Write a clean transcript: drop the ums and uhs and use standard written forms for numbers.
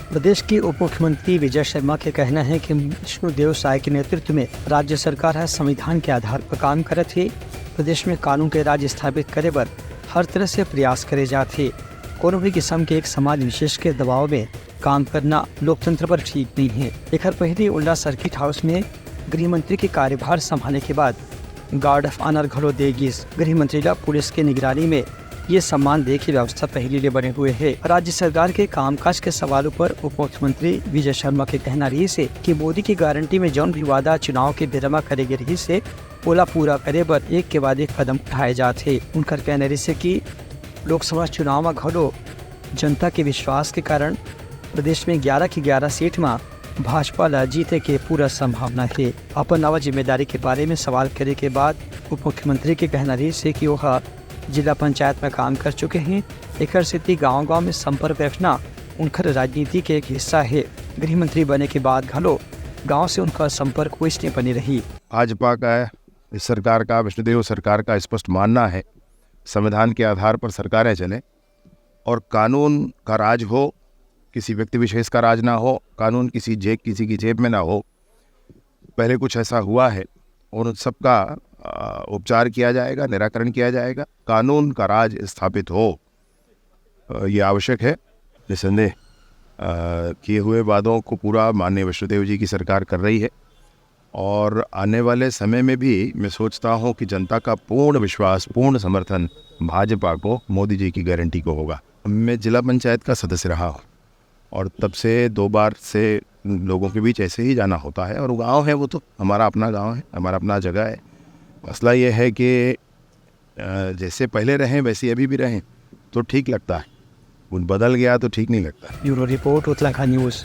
प्रदेश के उप मुख्यमंत्री विजय शर्मा के कहना है कि विष्णुदेव साय के नेतृत्व में राज्य सरकार है संविधान के आधार पर काम करत है। प्रदेश में कानून के राज स्थापित करे पर हर तरह से प्रयास करे जाते। कोनो भी किस्म के एक समाज विशेष के दबाव में काम करना लोकतंत्र पर ठीक नहीं है। एक पहले उल्ला सर्किट हाउस में गृह मंत्री के कार्यभार संभालने के बाद गार्ड ऑफ ऑनर घलो देगी। गृह मंत्री ला पुलिस के निगरानी में ये सम्मान दे की व्यवस्था पहले लिए बने हुए है। राज्य सरकार के कामकाज के सवालों पर उप मुख्यमंत्री विजय शर्मा के कहना रही से कि मोदी की गारंटी में जौन भी वादा चुनाव के बेरमा करेगी रही से ओला पूरा करे पर एक के बाद एक कदम उठाए जाते। उनका कहना रही से कि लोकसभा चुनाव में घलो जनता के विश्वास के कारण प्रदेश में 11 की 11 सीट में भाजपा ला जीते के पूरा संभावना है। अपन नवा जिम्मेदारी के बारे में सवाल करे के बाद उप मुख्यमंत्री के कहना रही से कि वह जिला पंचायत में काम कर चुके हैं। एक स्थिति गांव-गांव में संपर्क रखना उनका राजनीति के एक हिस्सा है। गृह मंत्री बने के बाद घलो गांव से उनका संपर्क वैसे बनी रही। भाजपा का इस सरकार का विष्णुदेव सरकार का स्पष्ट मानना है संविधान के आधार पर सरकारें चलें और कानून का राज हो, किसी व्यक्ति विशेष का राज ना हो, कानून किसी की जेब में ना हो। पहले कुछ ऐसा हुआ है और उन सबका उपचार किया जाएगा, निराकरण किया जाएगा, कानून का राज स्थापित हो, ये आवश्यक है। निसंदेह किए हुए वादों को पूरा माननीय विष्णुदेव जी की सरकार कर रही है और आने वाले समय में भी मैं सोचता हूँ कि जनता का पूर्ण विश्वास, पूर्ण समर्थन भाजपा को, मोदी जी की गारंटी को होगा। मैं जिला पंचायत का सदस्य रहा हूँ और तब से 2 बार से लोगों के बीच ऐसे ही जाना होता है और गांव है, वो तो हमारा अपना गांव है, हमारा अपना जगह है। मसला ये है कि जैसे पहले रहें वैसे अभी भी रहें तो ठीक लगता है, उन बदल गया तो ठीक नहीं लगता। Bureau report Uttarakhand news.